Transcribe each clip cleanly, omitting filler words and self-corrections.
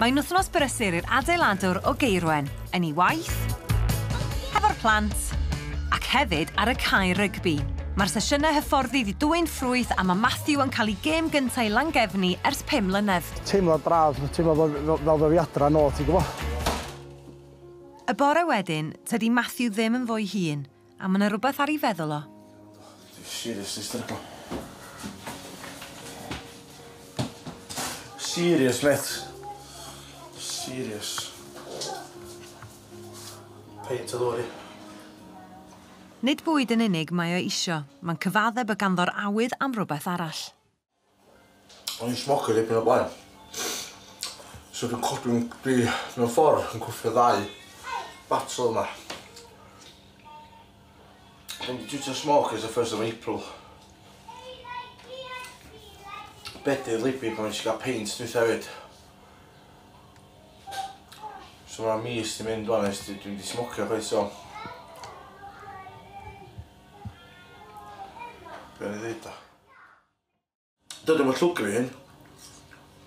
Mae'n wythnos brysur i'r adeiladwr o Geirwen, yn ei waith, hefo'r plant, ac hefyd ar y cae rygbi. Mae'r sesiynau hyfforddi wedi dwyn ffrwyth a mae Mathew yn cael ei gêm gyntaf i langefni ers 5 mlynedd. Teimlo braf, teimlo fel fi adra nôl, ti'n gwybod? Y bore wedyn, tydi Mathew ddim yn fwy hun, a mae yna rhywbeth ar ei feddwl o. Seriously, stryglo. Serious, mate. Serious. Peint o ddori. Nid bwyd yn unig mae o isio. Mae'n cyfaddeb y ganddo'r awydd am rhywbeth arall. O'n i'n smocio dipyn o blaen. So dwi'n mewn ffordd yn cwffio ddau battle yma. Dwi'n dwi'n smoke as the 1st of April. Bedydd libi pan eisiau cael peint dwi'n hefyd. So mae'r mis di mynd dwi'n dwi'n di smocio chweith so. Be o'n i ddeud o? Dydw i'n llwgu fi hyn.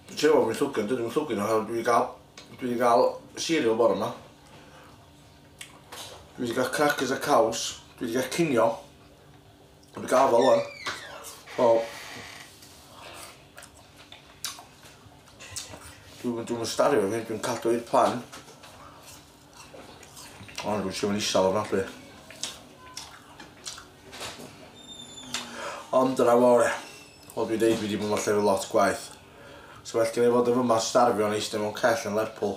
Dwi'n trefo fi'n llwgu, dydw i'n llwgu nhw, dwi wedi cael cereal bore yma. Dwi wedi cael crackers a caws, dwi wedi cael cinio. Dwi wedi cael fel o'n. Dwi'n stario fi, dwi'n cadw i'r plan. Ond dwi'n siarad yn isel o'r nablu. Ond dyna fawr e. Fel dwi'n deud, dwi wedi bod yn llefydd lot gwaith. So well gen i fod yn fyma starfio yn eistedd mewn cell yn Lerpwl.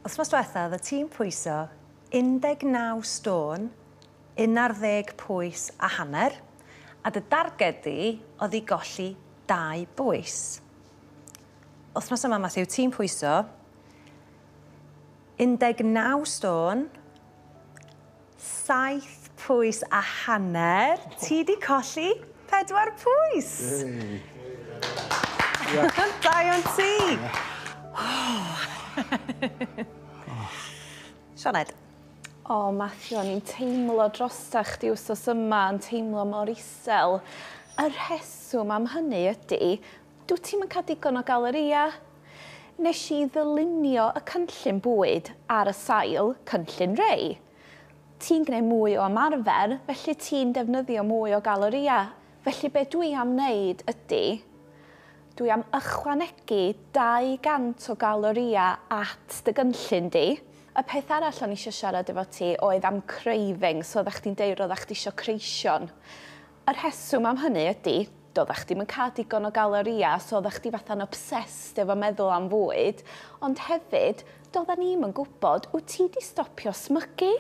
Wythnos diwethaf, y tîm pwyso 19 stôn, 11 pwys a hanner, a dy dargedi oedd i golli 2 bwys. Wythnos yma, Mathew, tîm pwyso 19 stôn, 7 pwys a hanner. Ti di colli 4 pwys. Da o'n ti. Sioned. O, Mathew, o'n i'n teimlo drosach chdi wsos yma, yn teimlo mor isel. Y rheswm am hynny ydy, dwi ti'n cael digon o galoria. Nes i ddylunio y cynllun bwyd ar y sail cynllun rei. Ti'n gwneud mwy o ymarfer, felly ti'n defnyddio mwy o galoria. Felly be dwi am wneud ydy, dwi am ychwanegu 200 o galoria at dy gynllun di. Y peth arall o'n eisiau siarad efo ti oedd am cravings, so oeddech chdi'n deud oeddech chdi eisiau creision. Y rheswm am hynny ydy, doeddech chdi'n cael digon o galoria, so oeddech chdi fatha'n obsessed efo meddwl am fwyd, ond hefyd, doedden ni'm yn gwybod, wyt ti di stopio smygu?